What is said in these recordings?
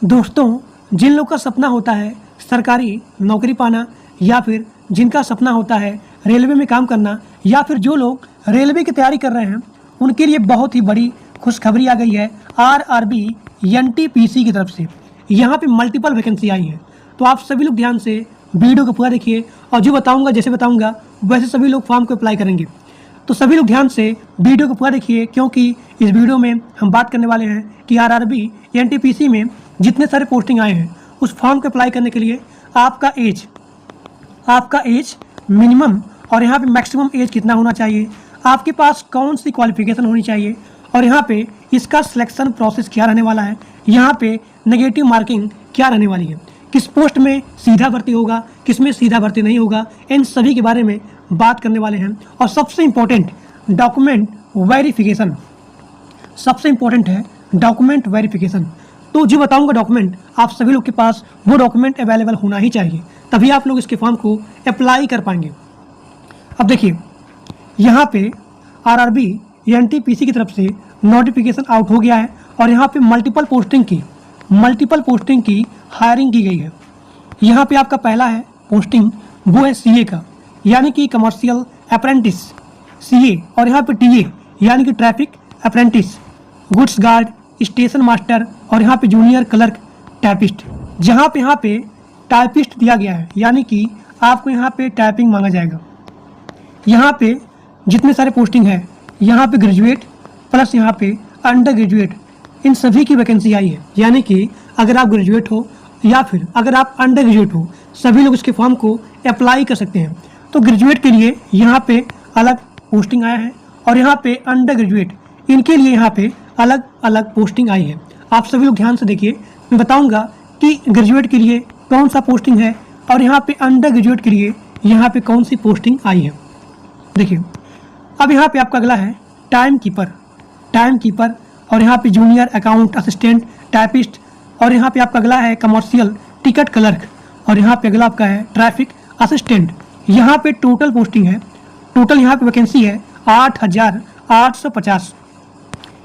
दोस्तों, जिन लोग का सपना होता है सरकारी नौकरी पाना या फिर जिनका सपना होता है रेलवे में काम करना या फिर जो लोग रेलवे की तैयारी कर रहे हैं उनके लिए बहुत ही बड़ी खुशखबरी आ गई है आरआरबी एनटीपीसी की तरफ से। यहाँ पे मल्टीपल वैकेंसी आई है, तो आप सभी लोग ध्यान से वीडियो को पूरा देखिए और जो बताऊँगा जैसे बताऊँगा वैसे सभी लोग फॉर्म को अप्लाई करेंगे। तो सभी लोग ध्यान से वीडियो को पूरा देखिए, क्योंकि इस वीडियो में हम बात करने वाले हैं कि आरआरबी एनटीपीसी में जितने सारे पोस्टिंग आए हैं उस फॉर्म को अप्लाई करने के लिए आपका एज मिनिमम और यहाँ पे मैक्सिमम एज कितना होना चाहिए, आपके पास कौन सी क्वालिफिकेशन होनी चाहिए और यहाँ पे इसका सिलेक्शन प्रोसेस क्या रहने वाला है, यहाँ पे नेगेटिव मार्किंग क्या रहने वाली है, किस पोस्ट में सीधा भर्ती होगा, किस में सीधा भर्ती नहीं होगा, इन सभी के बारे में बात करने वाले हैं। और सबसे इम्पोर्टेंट डॉक्यूमेंट वेरिफिकेशन, सबसे इम्पोर्टेंट है डॉक्यूमेंट वेरिफिकेशन। तो जो बताऊंगा डॉक्यूमेंट आप सभी लोग के पास वो डॉक्यूमेंट अवेलेबल होना ही चाहिए, तभी आप लोग इसके फॉर्म को अप्लाई कर पाएंगे। अब देखिए यहाँ पे आरआरबी एनटीपीसी की तरफ से नोटिफिकेशन आउट हो गया है और यहाँ पे मल्टीपल पोस्टिंग की हायरिंग की गई है। यहाँ पे आपका पहला है पोस्टिंग वो है सीए का, यानी कि कमर्शियल अप्रेंटिस सीए, और यहाँ पे टीए यानी कि traffic apprentice, goods guard, station master और यहाँ पे जूनियर क्लर्क टाइपिस्ट। जहाँ पे यहाँ पे टाइपिस्ट दिया गया है, यानी कि आपको यहाँ पे टाइपिंग मांगा जाएगा। यहाँ पे जितने सारे पोस्टिंग है यहाँ पे ग्रेजुएट प्लस यहाँ पे अंडर ग्रेजुएट, इन सभी की वैकेंसी आई है। यानी कि अगर आप ग्रेजुएट हो या फिर अगर आप अंडर ग्रेजुएट हो, सभी लोग इसके फॉर्म को अप्लाई कर सकते हैं। तो ग्रेजुएट के लिए यहाँ पे अलग पोस्टिंग आया है और यहाँ पे अंडर ग्रेजुएट इनके लिए यहाँ पे अलग अलग पोस्टिंग आई है। आप सभी लोग ध्यान से देखिए, मैं बताऊंगा कि ग्रेजुएट के लिए कौन सा पोस्टिंग है और यहाँ पे अंडर ग्रेजुएट के लिए यहाँ पे कौन सी पोस्टिंग आई है। देखिए अब यहाँ पे आपका अगला है टाइम कीपर और यहाँ पे जूनियर अकाउंट असिस्टेंट टाइपिस्ट, और यहाँ पे आपका अगला है कमर्शियल टिकट क्लर्क, और यहाँ पे अगला आपका है ट्रैफिक असिस्टेंट। यहाँ पे टोटल पोस्टिंग है, टोटल यहाँ पे वैकेंसी है 8,850।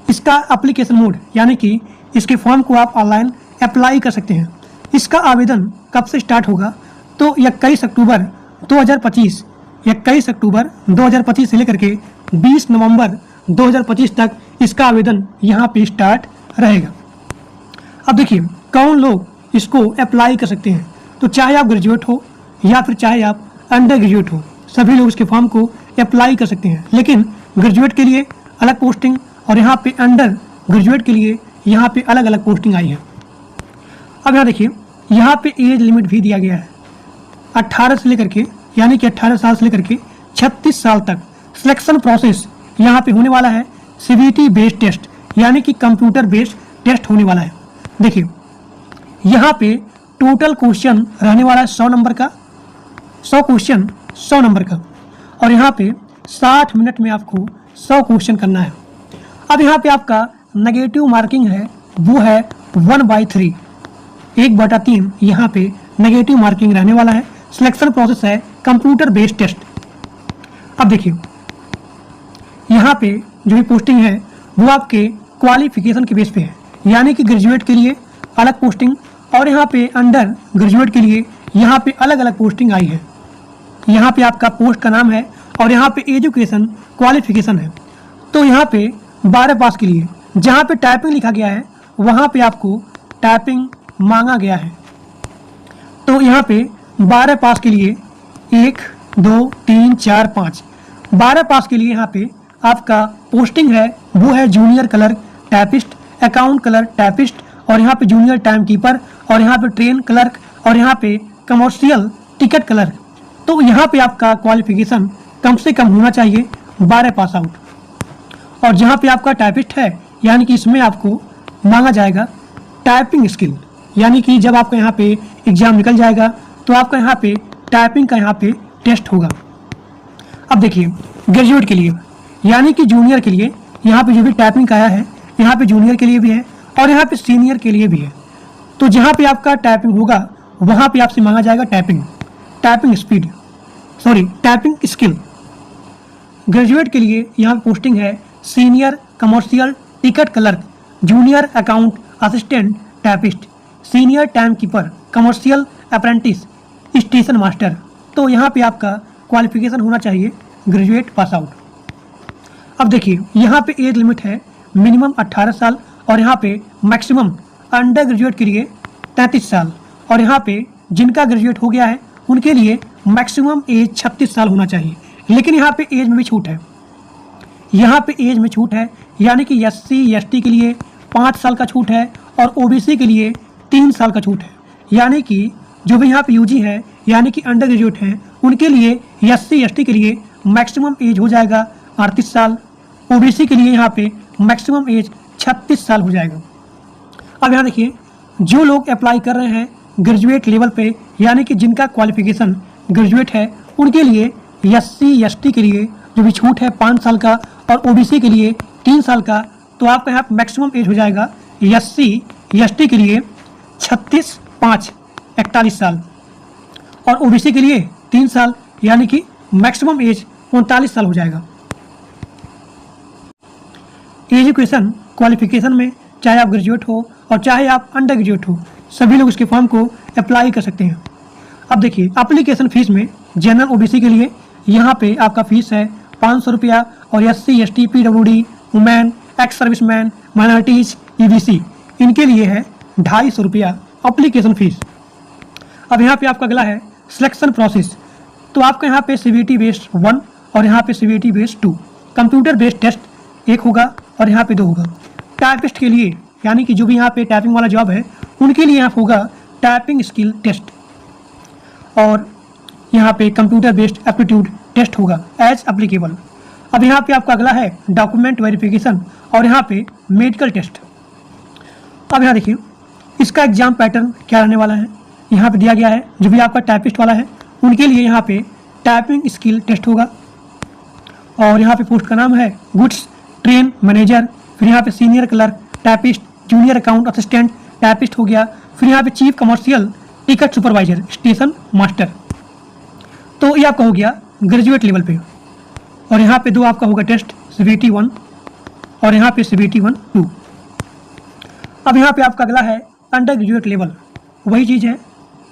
इसका एप्लीकेशन मोड यानी कि इसके फॉर्म को आप ऑनलाइन अप्लाई कर सकते हैं। इसका आवेदन कब से स्टार्ट होगा, तो 21 अक्टूबर 2025 से लेकर के 20 नवंबर 2025 तक इसका आवेदन यहाँ पे स्टार्ट रहेगा। अब देखिए कौन लोग इसको अप्लाई कर सकते हैं, तो चाहे आप ग्रेजुएट हो या फिर चाहे आप अंडर ग्रेजुएट हो, सभी लोग इसके फॉर्म को अप्लाई कर सकते हैं। लेकिन ग्रेजुएट के लिए अलग पोस्टिंग और यहाँ पे अंडर ग्रेजुएट के लिए यहाँ पे अलग अलग पोस्टिंग आई है। अब यहाँ देखिए यहाँ पे एज लिमिट भी दिया गया है 18 से लेकर के, यानी कि 18 साल से लेकर के 36 साल तक। सिलेक्शन प्रोसेस यहाँ पे होने वाला है सीबीटी बेस्ड टेस्ट, यानी कि कंप्यूटर बेस्ड टेस्ट होने वाला है। देखिए यहाँ पे टोटल क्वेश्चन रहने वाला है 100 नंबर का, 100 क्वेश्चन 100 नंबर का, और यहाँ पे 60 मिनट में आपको 100 क्वेश्चन करना है। अब यहाँ पे आपका नेगेटिव मार्किंग है वो है 1/3, 1/3 यहाँ पे नेगेटिव मार्किंग रहने वाला है। सिलेक्शन प्रोसेस है कंप्यूटर बेस्ड टेस्ट। अब देखिए यहाँ पे जो भी पोस्टिंग है वो आपके क्वालिफिकेशन के बेस पे है, यानी कि ग्रेजुएट के लिए अलग पोस्टिंग और यहाँ पे अंडर ग्रेजुएट के लिए यहाँ पे अलग अलग पोस्टिंग आई है। यहाँ पे आपका पोस्ट का नाम है और यहाँ पे एजुकेशन क्वालिफिकेशन है। तो यहाँ पे 12 पास के लिए जहाँ पे टाइपिंग लिखा गया है वहाँ पे आपको टाइपिंग मांगा गया है। तो यहाँ पे 12 पास के लिए 1 2 3 4 5 12 पास के लिए यहाँ पे आपका पोस्टिंग है वो है junior clerk typist, account clerk typist, और यहाँ पे जूनियर टाइम कीपर, और यहाँ पे ट्रेन क्लर्क, और यहाँ पे कमर्शियल टिकट क्लर्क। तो यहाँ पे आपका क्वालिफिकेशन कम से कम होना चाहिए 12 पास आउट। और जहाँ पे आपका टाइपिस्ट है, यानी कि इसमें आपको मांगा जाएगा टाइपिंग स्किल, यानी कि जब आपका यहाँ पे एग्जाम निकल जाएगा तो आपका यहाँ पे टाइपिंग का यहाँ पे टेस्ट होगा। अब देखिए ग्रेजुएट के लिए यानी कि जूनियर के लिए यहाँ पे जो भी टाइपिंग का आया है यहाँ पे जूनियर के लिए भी है और यहाँ पे सीनियर के लिए भी है। तो जहाँ पे आपका टाइपिंग होगा वहाँ पे आपसे मांगा जाएगा टाइपिंग स्किल। ग्रेजुएट के लिए यहाँ पे पोस्टिंग है senior commercial ticket clerk, junior account assistant typist, senior time keeper, commercial apprentice, station master. तो यहाँ पे आपका क्वालिफिकेशन होना चाहिए ग्रेजुएट पास आउट। अब देखिए यहाँ पे एज लिमिट है मिनिमम 18 साल और यहाँ पे मैक्सिमम अंडर ग्रेजुएट के लिए 33 साल और यहाँ पे जिनका ग्रेजुएट हो गया है उनके लिए मैक्सिमम एज 36 साल होना चाहिए। लेकिन यहाँ पे एज में भी छूट है, यहाँ पे एज में छूट है, यानी कि SC ST के लिए 5 साल का छूट है और OBC के लिए 3 साल का छूट है। यानी कि जो भी यहाँ पे UG है यानी कि अंडर ग्रेजुएट हैं उनके लिए SC ST के लिए मैक्सिमम एज हो जाएगा 38 साल, OBC के लिए यहाँ पे मैक्सिमम एज 36 साल हो जाएगा। अब यहाँ देखिए जो लोग अप्लाई कर रहे हैं ग्रेजुएट लेवल पे यानी कि जिनका क्वालिफिकेशन ग्रेजुएट है उनके लिए SC ST के लिए जो भी छूट है 5 साल का और OBC के लिए 3 साल का, तो आपका यहाँ मैक्सिमम एज हो जाएगा SC ST के लिए 36 5 41 साल और OBC के लिए 3 साल यानी कि मैक्सिमम एज 39 साल हो जाएगा। एजुकेशन क्वालिफिकेशन में चाहे आप ग्रेजुएट हो और चाहे आप अंडर ग्रेजुएट हो सभी लोग इसके फॉर्म को अप्लाई कर सकते हैं। अब देखिए एप्लीकेशन फीस में जनरल OBC के लिए यहाँ पे आपका फीस है 500 रुपया और SC ST PWD women ex serviceman minorities EBC इनके लिए है 250 रुपया एप्लीकेशन फीस। अब यहाँ पे आपका अगला है सिलेक्शन प्रोसेस। तो आपका यहाँ पे CBT बेस्ड 1 और यहाँ पे CBT based 2 computer based test 1 होगा और यहाँ पे 2 होगा। टाइपिस्ट के लिए यानी कि जो भी यहाँ पे टाइपिंग वाला जॉब है उनके लिए यहाँ होगा टाइपिंग स्किल टेस्ट और यहाँ पे कंप्यूटर बेस्ड एप्टीट्यूड टेस्ट होगा एज एप्लीकेबल। अब यहाँ पे आपका अगला है डॉक्यूमेंट वेरिफिकेशन और यहाँ पे मेडिकल टेस्ट। अब यहाँ देखिए इसका एग्जाम पैटर्न क्या रहने वाला है, यहाँ पे दिया गया है। जो भी आपका टाइपिस्ट वाला है उनके लिए यहाँ पे टाइपिंग स्किल टेस्ट होगा और यहाँ पे पोस्ट का नाम है गुड्स ट्रेन मैनेजर, फिर यहाँ पे senior clerk typist, junior account assistant typist हो गया, फिर यहाँ पे chief commercial ticket supervisor, station master. तो ये आपका हो गया ग्रेजुएट लेवल पे और यहाँ पे 2 आपका होगा टेस्ट CBT 1 और यहाँ पे CBT 1 2। अब यहाँ पे आपका अगला है अंडर ग्रेजुएट लेवल, वही चीज़ है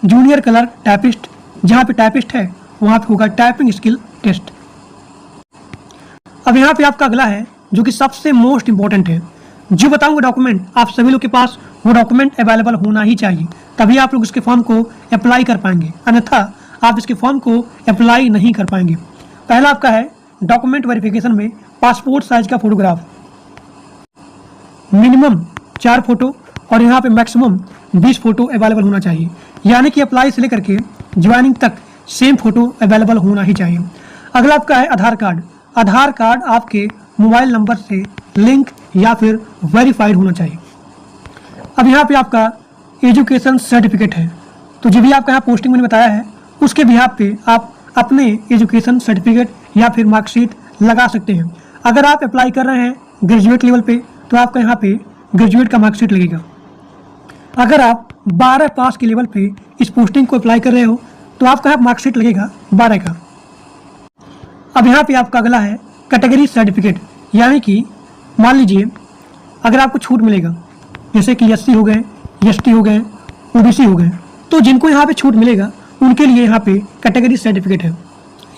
जूनियर क्लर्क टाइपिस्ट, जहाँ पे टाइपिस्ट है वहाँ पे होगा टाइपिंग स्किल टेस्ट। अब यहाँ पे आपका अगला है जो कि सबसे मोस्ट इंपॉर्टेंट है, जो बताऊंगा डॉक्यूमेंट आप सभी लोग के पास वो डॉक्यूमेंट अवेलेबल होना ही चाहिए, तभी आप लोग इसके फॉर्म को अप्लाई कर पाएंगे, अन्यथा आप इसके फॉर्म को अप्लाई नहीं कर पाएंगे। पहला आपका है डॉक्यूमेंट वेरिफिकेशन में पासपोर्ट साइज का फोटोग्राफ, मिनिमम 4 फोटो और यहाँ पे मैक्सिमम 20 फोटो अवेलेबल होना चाहिए, यानी कि अप्लाई से लेकर के ज्वाइनिंग तक सेम फोटो अवेलेबल होना ही चाहिए। अगला आपका है आधार कार्ड। आधार कार्ड आपके मोबाइल नंबर से लिंक या फिर वेरीफाइड होना चाहिए। अब यहाँ पे आपका एजुकेशन सर्टिफिकेट है, तो जो भी आपका यहाँ पोस्टिंग मैंने बताया है उसके बिहाफ पे आप अपने एजुकेशन सर्टिफिकेट या फिर मार्कशीट लगा सकते हैं। अगर आप अप्लाई कर रहे हैं ग्रेजुएट लेवल पे तो आपका यहाँ पे ग्रेजुएट का मार्कशीट लगेगा। अगर आप 12 पास के लेवल पे इस पोस्टिंग को अप्लाई कर रहे हो तो आपका मार्कशीट लगेगा 12 का। अब यहाँ पे आपका अगला है कैटेगरी सर्टिफिकेट, यानी कि मान लीजिए अगर आपको छूट मिलेगा जैसे कि SC हो गए, ST हो गए, OBC हो गए, तो जिनको यहाँ पे छूट मिलेगा उनके लिए यहाँ पे कैटेगरी सर्टिफिकेट है।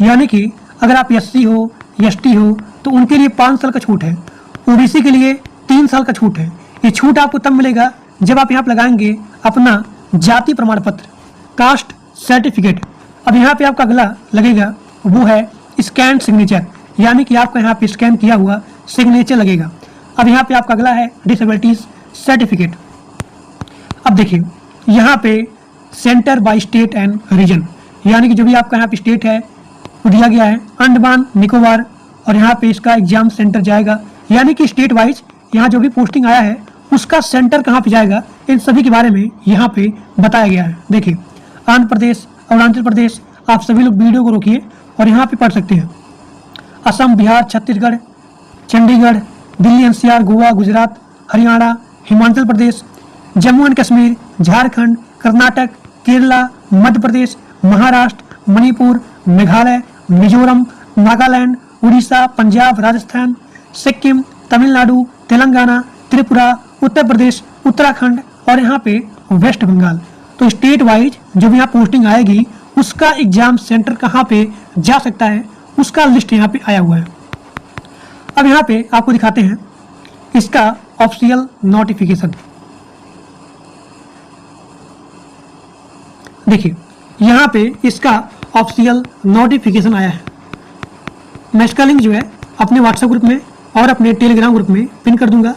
यानी कि अगर आप SC हो, ST हो तो उनके लिए 5 साल का छूट है, OBC के लिए 3 साल का छूट है। ये छूट आपको तब मिलेगा जब आप यहाँ पे लगाएंगे अपना जाति प्रमाण पत्र, कास्ट सर्टिफिकेट। अब यहाँ पे आपका अगला लगेगा वो है स्कैन सिग्नेचर, यानी कि आपका यहाँ पे स्कैन किया हुआ सिग्नेचर लगेगा। अब यहाँ पे आपका अगला है डिसेबिलिटीज सर्टिफिकेट। अब देखिए यहाँ पे centre by state and region, यानी कि जो भी आपका यहाँ पे स्टेट है वो दिया गया है अंडमान निकोबार और यहाँ पे इसका एग्जाम सेंटर जाएगा, यानी कि स्टेट वाइज यहाँ जो भी पोस्टिंग आया है उसका सेंटर कहाँ पे जाएगा इन सभी के बारे में यहाँ पे बताया गया है। देखिए आंध्र प्रदेश, अरुणाचल प्रदेश, आप सभी लोग वीडियो को रोकिए और यहाँ पे पढ़ सकते हैं। असम, बिहार, छत्तीसगढ़, चंडीगढ़, दिल्ली NCR, गोवा, गुजरात, हरियाणा, हिमाचल प्रदेश, जम्मू एंड कश्मीर, झारखंड, कर्नाटक, केरला, मध्य प्रदेश, महाराष्ट्र, मणिपुर, मेघालय, मिजोरम, नागालैंड, उड़ीसा, पंजाब, राजस्थान, सिक्किम, तमिलनाडु, तेलंगाना, त्रिपुरा, उत्तर प्रदेश, उत्तराखंड और यहाँ पे वेस्ट बंगाल। तो स्टेट वाइज जो भी यहाँ पोस्टिंग आएगी उसका एग्जाम सेंटर कहाँ पे जा सकता है उसका लिस्ट यहाँ पे आया हुआ है। अब यहाँ पे आपको दिखाते हैं इसका ऑफिशियल नोटिफिकेशन। देखिए यहाँ पे इसका ऑफिशियल नोटिफिकेशन आया है। मैं इसका लिंक जो है अपने व्हाट्सएप ग्रुप में और अपने टेलीग्राम ग्रुप में पिन कर दूंगा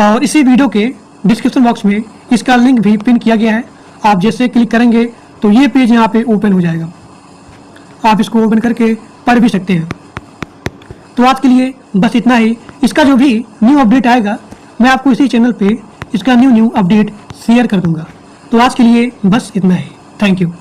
और इसी वीडियो के डिस्क्रिप्शन बॉक्स में इसका लिंक भी पिन किया गया है। आप जैसे क्लिक करेंगे तो ये पेज यहाँ पे ओपन हो जाएगा, आप इसको ओपन करके पढ़ भी सकते हैं। तो आज के लिए बस इतना ही। इसका जो भी न्यू अपडेट आएगा मैं आपको इसी चैनल पे इसका न्यू अपडेट शेयर कर दूंगा। तो आज के लिए बस इतना ही। Thank you.